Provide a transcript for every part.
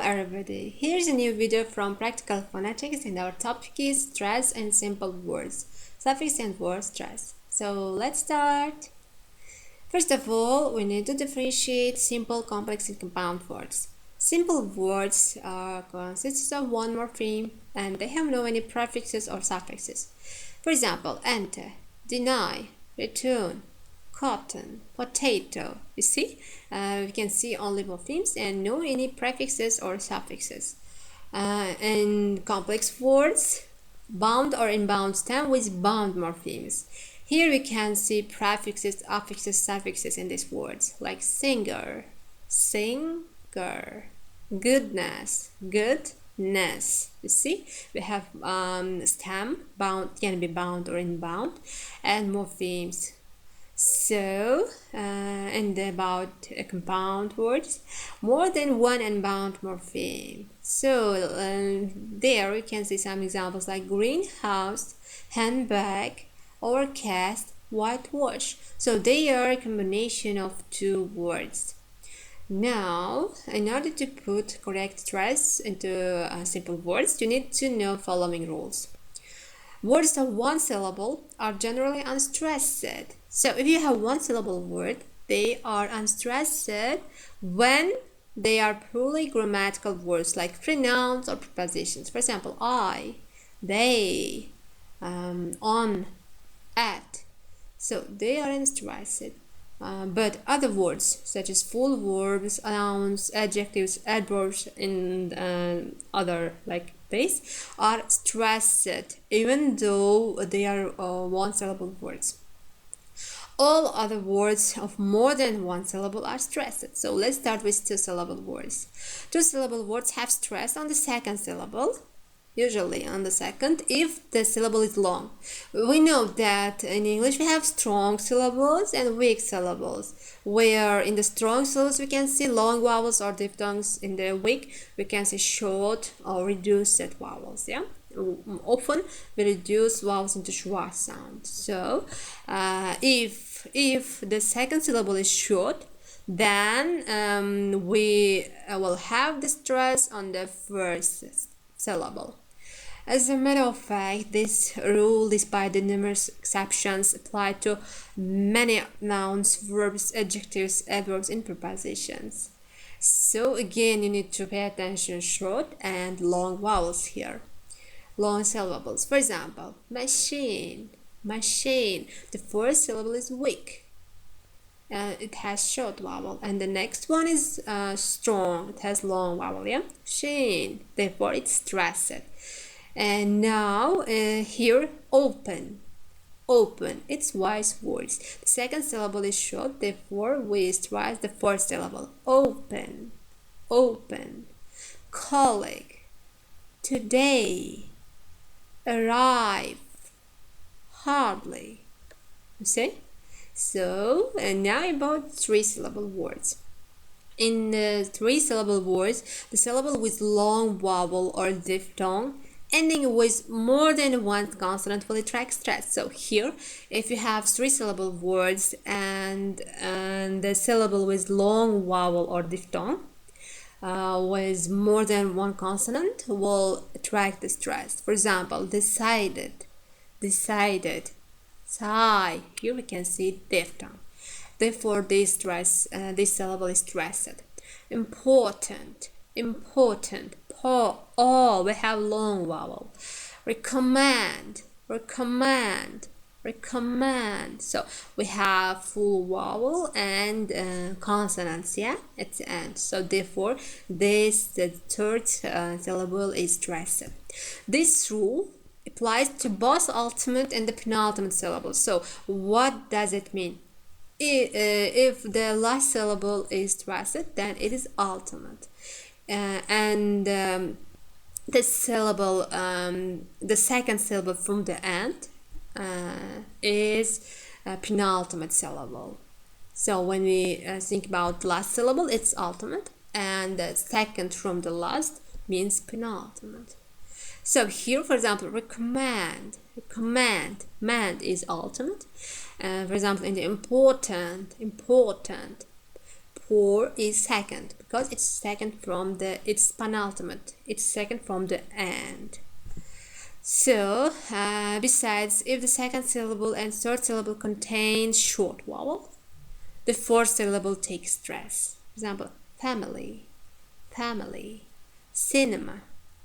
everybody, here's a new video from Practical Phonetics and our topic is stress and simple words, suffix and word stress. So let's start. First of all, we need to differentiate simple, complex and compound words. Simple words consist of one morpheme and they have no any prefixes or suffixes. For example, enter, deny, return, cotton, potato. You see, we can see only morphemes and no any prefixes or suffixes. And complex words, bound or inbound stem with bound morphemes. Here we can see prefixes, affixes, suffixes in these words, like singer, singer, goodness, goodness. You see, we have stem, bound, can be bound or inbound, and morphemes. So, and about compound words, more than one inbound morpheme. So, there we can see some examples like greenhouse, handbag, overcast, whitewash. So, they are a combination of two words. Now, in order to put correct stress into simple words, you need to know following rules. Words of one syllable are generally unstressed. So if you have one syllable word, they are unstressed when they are purely grammatical words like pronouns or prepositions. For example, I, they, on, at. So they are unstressed. But other words such as full verbs, nouns, adjectives, adverbs, and other like this are stressed even though they are one syllable words. All other words of more than one syllable are stressed. So let's start with two syllable words. Two syllable words have stress on the second syllable, usually on the second, if the syllable is long. We know that in English we have strong syllables and weak syllables, where in the strong syllables we can see long vowels or diphthongs. In the weak we can see short or reduced vowels. Yeah, often we reduce vowels into schwa sound. So if the second syllable is short, then we will have the stress on the first syllable. As a matter of fact, this rule, despite the numerous exceptions, apply to many nouns, verbs, adjectives, adverbs, and prepositions. So again, you need to pay attention short and long vowels here. Long syllables. For example, machine, machine. The first syllable is weak. It has short vowel, and the next one is strong. It has long vowel. Yeah, machine. Therefore, it's stressed. And now here, open, open. It's wise words. The second syllable is short. Therefore, we stress the first syllable. Open, open. Colleague, today, arrive, hardly. You see? So, and now about three syllable words. In the three syllable words, the syllable with long vowel or diphthong ending with more than one consonant will attract stress. So here, if you have three syllable words and the syllable with long vowel or diphthong with more than one consonant will attract the stress. For example, decided, decided, sigh. Here we can see diphthong. Therefore, this syllable is stressed. Important, important. Oh, we have long vowel. Recommend, recommend, recommend. So we have full vowel and consonants, yeah, at the end. So therefore, the third syllable is stressed. This rule applies to both ultimate and the penultimate syllables. So what does it mean? If the last syllable is stressed, then it is ultimate. And the syllable, the second syllable from the end is a penultimate syllable. So when we think about last syllable, it's ultimate, and the second from the last means penultimate. So here, for example, recommend, recommend, mand is ultimate. For example, in the important, important, for is second because it's second from it's penultimate. It's second from the end. So, besides, if the second syllable and third syllable contain short vowel, the fourth syllable takes stress. For example, family, family, cinema,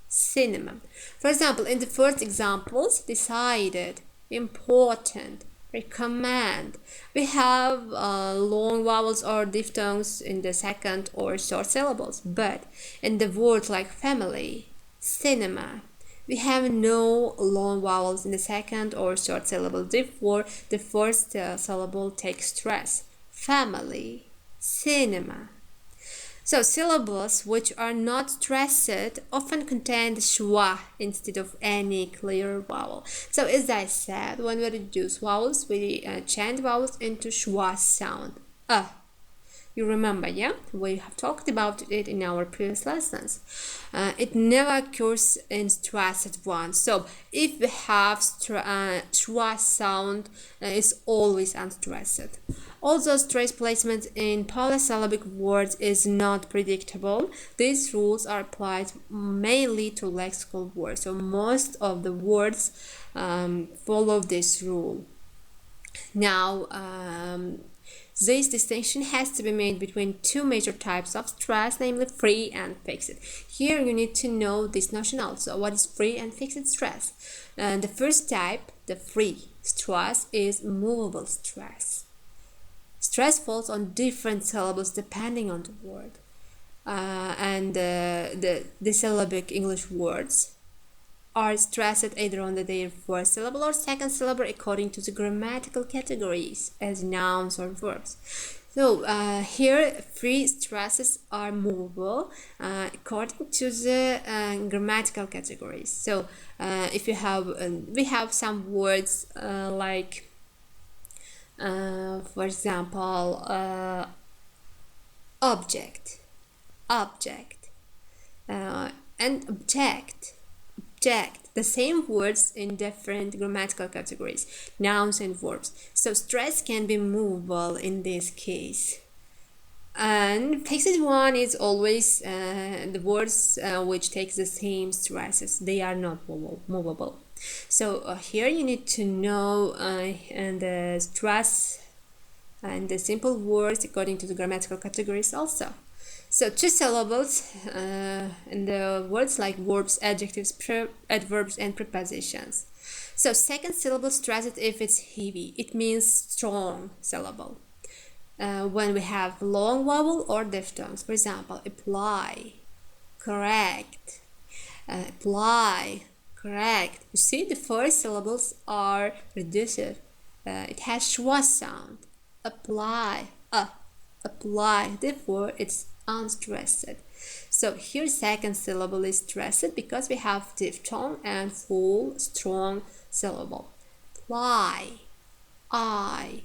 cinema. For example, in the first examples, decided, important, recommend, we have long vowels or diphthongs in the second or short syllables. But in the words like family, cinema, we have no long vowels in the second or short syllable. Therefore, the first syllable takes stress. Family, cinema. So syllables which are not stressed often contain the schwa instead of any clear vowel. So as I said, when we reduce vowels, we change vowels into schwa sound. You remember, yeah? We have talked about it in our previous lessons. It never occurs in stressed ones. So if we have schwa sound, it's always unstressed. Although stress placement in polysyllabic words is not predictable, these rules are applied mainly to lexical words. So most of the words follow this rule. Now, this distinction has to be made between two major types of stress, namely free and fixed. Here you need to know this notion also. What is free and fixed stress? The first type, the free stress, is movable stress. Stress falls on different syllables depending on the word. The syllabic English words are stressed either on their first syllable or second syllable according to the grammatical categories as nouns or verbs. So here free stresses are movable according to the grammatical categories. So if you have we have some words like for example object, and object, the same words in different grammatical categories, nouns and verbs. So stress can be movable in this case. And fixed one is always the words which takes the same stresses. They are not movable. So here you need to know and the stress and the simple words according to the grammatical categories also. So two syllables in the words like verbs, adjectives, adverbs, and prepositions. So second syllable stressed if it's heavy. It means strong syllable. When we have long vowel or diphthongs, for example, apply, correct, apply, correct. You see, the first syllables are reduced. It has schwa sound. Apply, apply. Therefore, it's unstressed. So here second syllable is stressed because we have diphthong and full strong syllable. Ply, ply,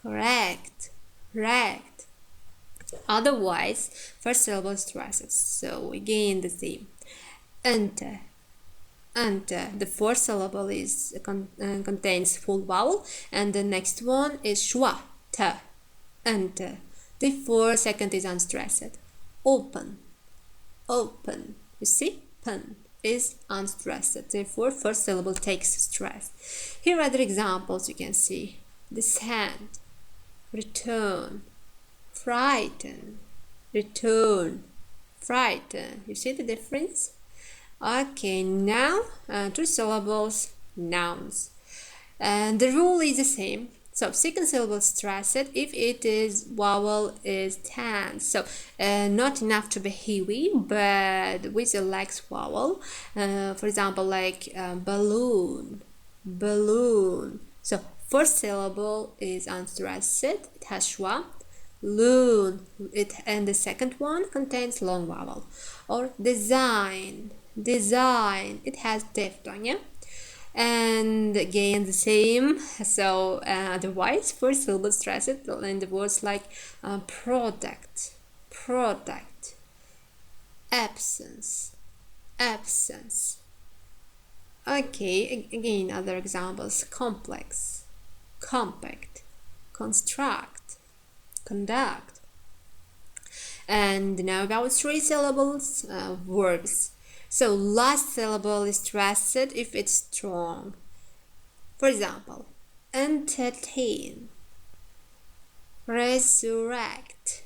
correct, rect. Otherwise, first syllable is stressed. So again the same. Enter, the fourth syllable is contains full vowel, and the next one is schwa, enter. Therefore, second is unstressed. Open, you see, pen is unstressed. Therefore, first syllable takes stress. Here are other examples you can see. Descend, return, frighten, return, frighten. You see the difference? Okay, now two syllables, nouns. And the rule is the same. So second syllable stressed if it is vowel is tense. So not enough to be heavy, but with a lax vowel. For example, like balloon, balloon. So first syllable is unstressed. It has schwa. Loon. And the second one contains long vowel. Or design, design. It has diphthong. Yeah. And again the same. So otherwise first syllable stressed in the words like product, absence, Okay, again other examples: complex, compact, construct, conduct, And now about three syllables, verbs. So last syllable is stressed if it's strong. For example, entertain, resurrect,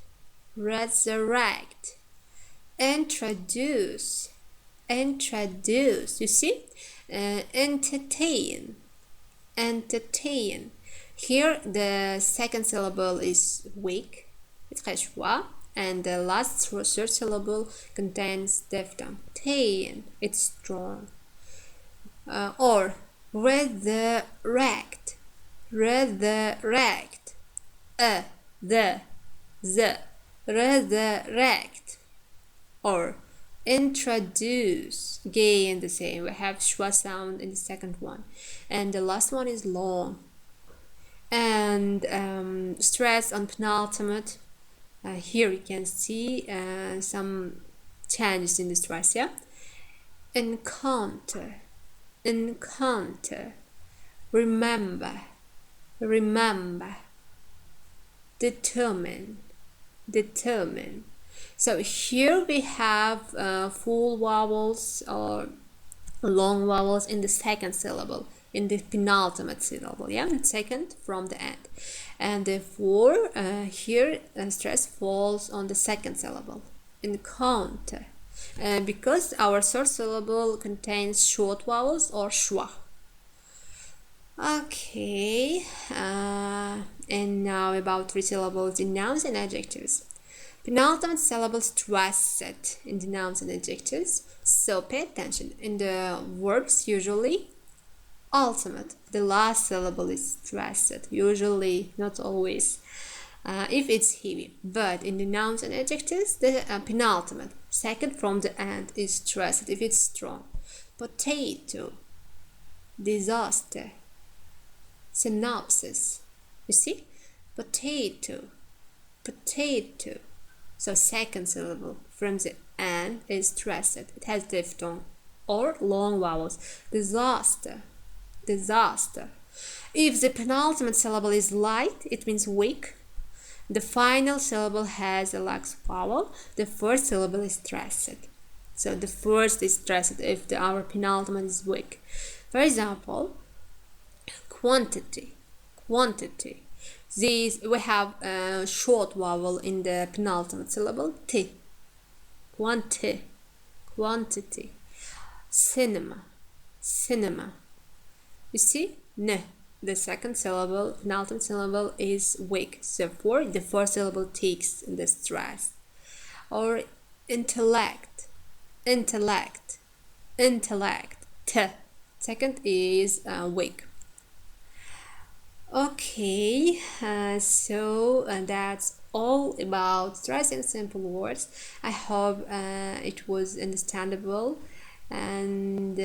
resurrect, introduce, introduce. You see, entertain, entertain. Here the second syllable is weak, and the last third syllable contains diphthong. Tain, it's strong. Or resurrect, resurrect. The, resurrect. Or introduce, again the same, we have schwa sound in the second one, and the last one is long. And stress on penultimate. Here you can see some changes in the stress. Yeah, encounter, encounter, remember, remember, determine, determine. So here we have full vowels or long vowels in the second syllable, in the penultimate syllable, yeah, second from the end, and therefore here stress falls on the second syllable, encounter, because our third syllable contains short vowels or schwa. Okay, and now about three syllables in nouns and adjectives. Penultimate syllable stressed in the nouns and adjectives, so pay attention. In the verbs, usually ultimate, the last syllable is stressed, usually, not always, if it's heavy. But in the nouns and adjectives, the penultimate, second from the end, is stressed if it's strong. Potato, disaster, synopsis. You see, potato, potato. So second syllable from the end is stressed. It has diphthong or long vowels. Disaster, disaster. If the penultimate syllable is light, it means weak. The final syllable has a lax vowel. The first syllable is stressed. So the first is stressed if our penultimate is weak. For example, quantity, quantity. These, we have a short vowel in the penultimate syllable, t. Quantity, quantity. Cinema, cinema. You see, n. The second syllable, penultimate syllable, is weak. Therefore, the first syllable takes the stress. Or intellect, intellect, intellect. T. Second is weak. Okay, so that's all about stress in simple words. I hope it was understandable, and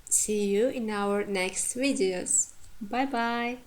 see you in our next videos. Bye bye.